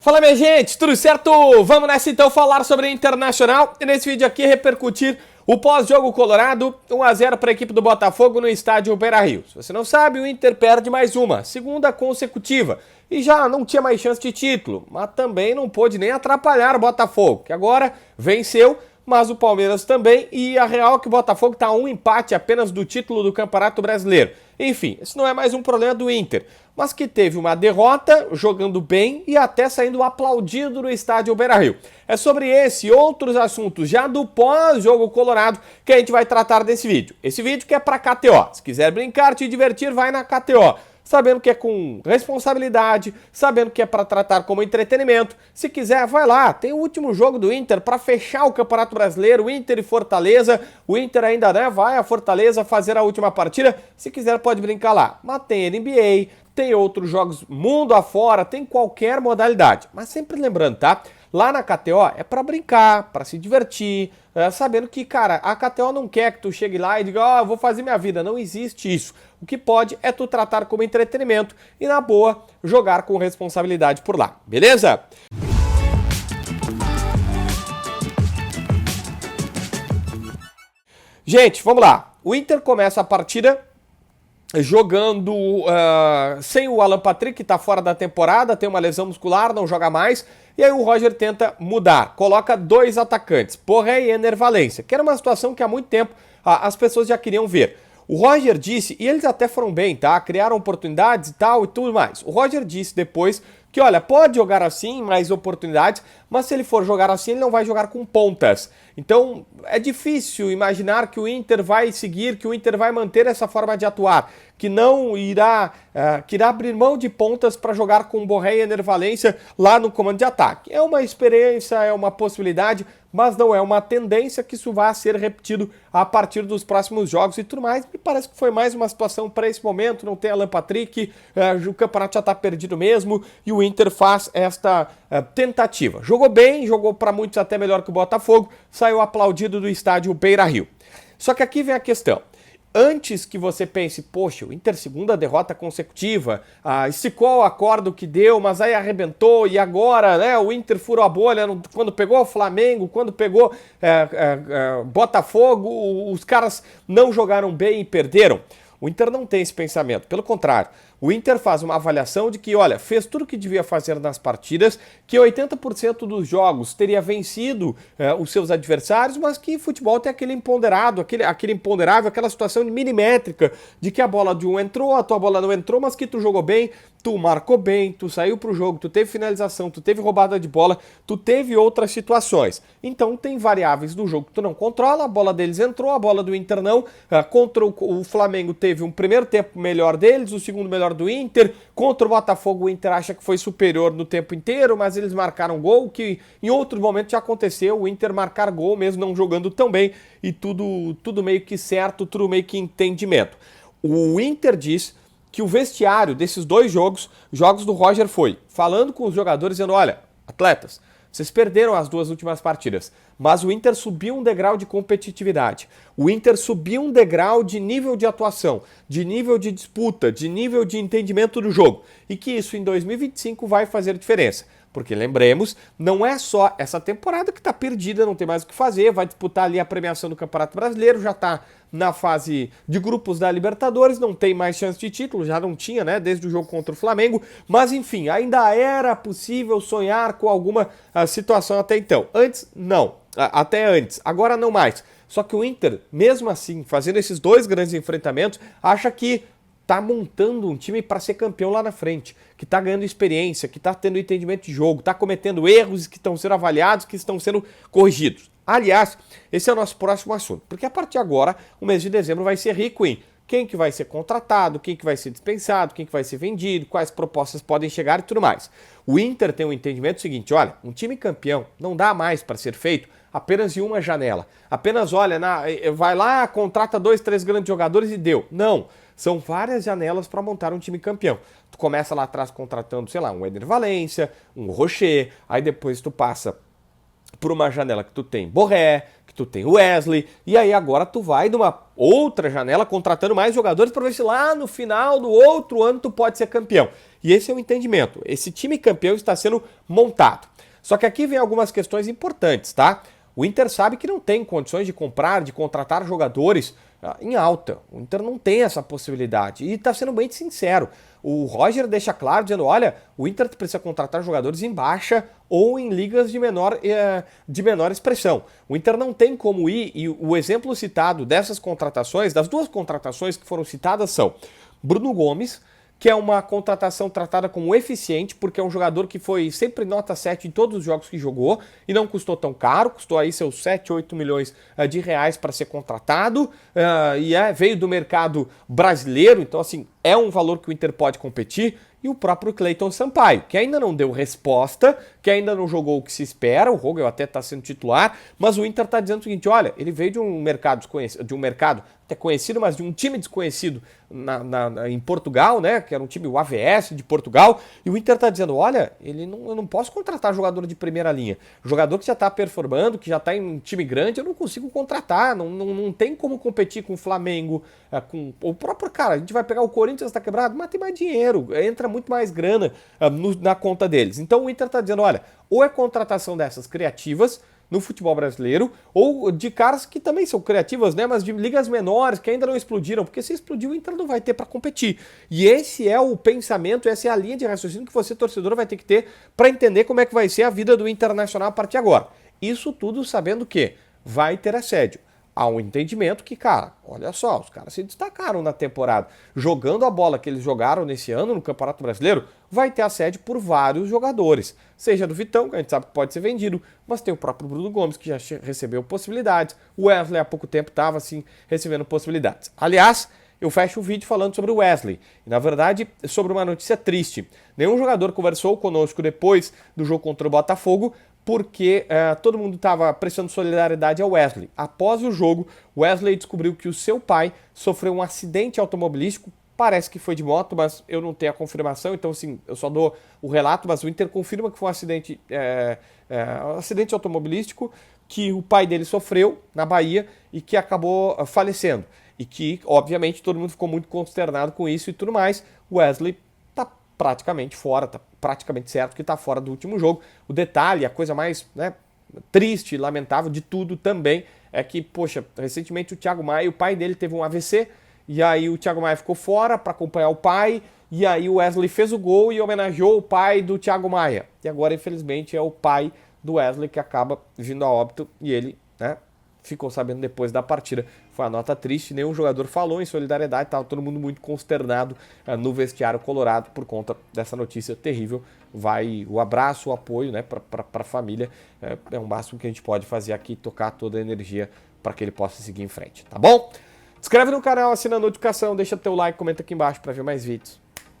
Fala, minha gente, tudo certo? Vamos nessa então falar sobre a Internacional e nesse vídeo aqui repercutir o pós-jogo colorado, 1-0 para a equipe do Botafogo no estádio Beira-Rio. Se você não sabe, o Inter perde mais uma, segunda consecutiva, e já não tinha mais chance de título, mas também não pôde nem atrapalhar o Botafogo, que agora venceu, mas o Palmeiras também, e a real é que o Botafogo está a um empate apenas do título do Campeonato Brasileiro. Enfim, esse não é mais um problema do Inter, mas que teve uma derrota, jogando bem e até saindo aplaudido no estádio Beira-Rio. É sobre esse e outros assuntos já do pós-jogo colorado que a gente vai tratar desse vídeo. Esse vídeo que é para KTO. Se quiser brincar, te divertir, vai na KTO. Sabendo que é com responsabilidade, sabendo que é para tratar como entretenimento. Se quiser, vai lá. Tem o último jogo do Inter para fechar o Campeonato Brasileiro, Inter e Fortaleza. O Inter ainda vai a Fortaleza fazer a última partida. Se quiser, pode brincar lá. Mas tem NBA, tem outros jogos mundo afora, tem qualquer modalidade. Mas sempre lembrando, tá? Lá na KTO é para brincar, para se divertir, sabendo que, cara, a KTO não quer que tu chegue lá e diga, eu vou fazer minha vida. Não existe isso. O que pode é tu tratar como entretenimento e, na boa, jogar com responsabilidade por lá. Beleza? Gente, vamos lá. O Inter começa a partida jogando sem o Alan Patrick, que está fora da temporada, tem uma lesão muscular, não joga mais. E aí o Roger tenta mudar, coloca dois atacantes, Borré e Ener Valencia, que era uma situação que há muito tempo as pessoas já queriam ver. O Roger disse, e eles até foram bem, tá? Criaram oportunidades e tal e tudo mais. O Roger disse depois que, olha, pode jogar assim, mais oportunidades, mas se ele for jogar assim, ele não vai jogar com pontas. Então, é difícil imaginar que o Inter vai seguir, que o Inter vai manter essa forma de atuar, que não irá, que irá abrir mão de pontas para jogar com Borré e Ener Valencia lá no comando de ataque. É uma experiência, é uma possibilidade, mas não é uma tendência que isso vá ser repetido a partir dos próximos jogos e tudo mais. Me parece que foi mais uma situação para esse momento, não tem Alan Patrick, o campeonato já está perdido mesmo e o Inter faz esta tentativa. Jogou bem, jogou para muitos até melhor que o Botafogo, saiu aplaudido do estádio Beira-Rio. Só que aqui vem a questão. Antes que você pense, poxa, o Inter segunda derrota consecutiva, esticou a corda que deu, mas aí arrebentou e agora, né, o Inter furou a bolha quando pegou o Flamengo, quando pegou Botafogo, os caras não jogaram bem e perderam. O Inter não tem esse pensamento, pelo contrário. O Inter faz uma avaliação de que, olha, fez tudo o que devia fazer nas partidas, que 80% dos jogos teria vencido os seus adversários, mas que futebol tem aquele imponderado, aquele imponderável, aquela situação milimétrica de que a bola de um entrou, a tua bola não entrou, mas que tu jogou bem, tu marcou bem, tu saiu pro jogo, tu teve finalização, tu teve roubada de bola, tu teve outras situações. Então tem variáveis do jogo que tu não controla, a bola deles entrou, a bola do Inter não. Contra o Flamengo teve um primeiro tempo melhor deles, o segundo melhor do Inter. Contra o Botafogo, o Inter acha que foi superior no tempo inteiro, mas eles marcaram gol, que em outros momentos já aconteceu, o Inter marcar gol mesmo não jogando tão bem, e tudo meio que certo, tudo meio que entendimento. O Inter diz que o vestiário desses dois jogos do Roger foi falando com os jogadores, dizendo, olha, atletas, vocês perderam as duas últimas partidas, mas o Inter subiu um degrau de competitividade, o Inter subiu um degrau de nível de atuação, de nível de disputa, de nível de entendimento do jogo, e que isso em 2025 vai fazer diferença. Porque lembremos, não é só essa temporada que está perdida, não tem mais o que fazer, vai disputar ali a premiação do Campeonato Brasileiro, já está na fase de grupos da Libertadores, não tem mais chance de título, já não tinha, né, desde o jogo contra o Flamengo, mas enfim, ainda era possível sonhar com alguma situação até então. Antes, não, até antes, agora não mais. Só que o Inter, mesmo assim, fazendo esses dois grandes enfrentamentos, acha que tá montando um time para ser campeão lá na frente, que tá ganhando experiência, que tá tendo entendimento de jogo, tá cometendo erros que estão sendo avaliados, que estão sendo corrigidos. Aliás, esse é o nosso próximo assunto, porque a partir de agora, o mês de dezembro vai ser rico em quem que vai ser contratado, quem que vai ser dispensado, quem que vai ser vendido, quais propostas podem chegar e tudo mais. O Inter tem um entendimento seguinte, olha, um time campeão não dá mais para ser feito apenas em uma janela. Apenas, olha, vai lá, contrata 2, 3 grandes jogadores e deu. Não, são várias janelas para montar um time campeão. Tu começa lá atrás contratando, sei lá, um Ener Valencia, um Rocher, aí depois tu passa por uma janela que tu tem Borré, que tu tem o Wesley, e aí agora tu vai numa outra janela contratando mais jogadores para ver se lá no final do outro ano tu pode ser campeão. E esse é o entendimento. Esse time campeão está sendo montado. Só que aqui vem algumas questões importantes, tá? O Inter sabe que não tem condições de comprar, de contratar jogadores em alta. O Inter não tem essa possibilidade. E está sendo bem sincero. O Roger deixa claro, dizendo, olha, o Inter precisa contratar jogadores em baixa ou em ligas de menor expressão. O Inter não tem como ir, e o exemplo citado dessas contratações, das duas contratações que foram citadas são Bruno Gomes, que é uma contratação tratada como eficiente, porque é um jogador que foi sempre nota 7 em todos os jogos que jogou e não custou tão caro, custou aí seus 7, 8 milhões de reais para ser contratado, veio do mercado brasileiro, então assim, é um valor que o Inter pode competir. E o próprio Cleiton Sampaio, que ainda não deu resposta, que ainda não jogou o que se espera, o Rogel até está sendo titular, mas o Inter está dizendo o seguinte, olha, ele veio de um mercado desconhecido, de um mercado até conhecido, mas de um time desconhecido em Portugal, né, que era um time, o AVS de Portugal, e o Inter está dizendo, olha, eu não posso contratar jogador de primeira linha, jogador que já está performando, que já está em um time grande, eu não consigo contratar, não tem como competir com o Flamengo, com o próprio, cara, a gente vai pegar o Corinthians, está quebrado, mas tem mais dinheiro, entra muito mais grana na conta deles. Então o Inter está dizendo, olha, ou é contratação dessas criativas no futebol brasileiro, ou de caras que também são criativas, né, mas de ligas menores, que ainda não explodiram, porque se explodir o Inter não vai ter para competir. E esse é o pensamento, essa é a linha de raciocínio que você, torcedor, vai ter que ter para entender como é que vai ser a vida do Internacional a partir de agora. Isso tudo sabendo que vai ter assédio. Há um entendimento que, cara, olha só, os caras se destacaram na temporada. Jogando a bola que eles jogaram nesse ano no Campeonato Brasileiro, vai ter assédio por vários jogadores. Seja do Vitão, que a gente sabe que pode ser vendido, mas tem o próprio Bruno Gomes, que já recebeu possibilidades. O Wesley há pouco tempo estava, assim, recebendo possibilidades. Aliás, eu fecho o vídeo falando sobre o Wesley. E, na verdade, sobre uma notícia triste. Nenhum jogador conversou conosco depois do jogo contra o Botafogo, porque todo mundo estava prestando solidariedade ao Wesley. Após o jogo, Wesley descobriu que o seu pai sofreu um acidente automobilístico, parece que foi de moto, mas eu não tenho a confirmação, então assim, eu só dou o relato, mas o Inter confirma que foi um acidente automobilístico que o pai dele sofreu na Bahia e que acabou falecendo. E que, obviamente, todo mundo ficou muito consternado com isso e tudo mais. O Wesley tá praticamente fora, tá praticamente certo que está fora do último jogo. O detalhe, a coisa mais triste e lamentável de tudo também é que, poxa, recentemente o Thiago Maia, o pai dele teve um AVC, e aí o Thiago Maia ficou fora para acompanhar o pai, e aí o Wesley fez o gol e homenageou o pai do Thiago Maia. E agora, infelizmente, é o pai do Wesley que acaba vindo a óbito, e ele, ficou sabendo depois da partida. Foi uma nota triste, nenhum jogador falou em solidariedade, estava todo mundo muito consternado no vestiário colorado por conta dessa notícia terrível. Vai o abraço, o apoio, para a família, é um máximo que a gente pode fazer aqui, tocar toda a energia para que ele possa seguir em frente, tá bom? Se inscreve no canal, assina a notificação, deixa teu like, comenta aqui embaixo para ver mais vídeos.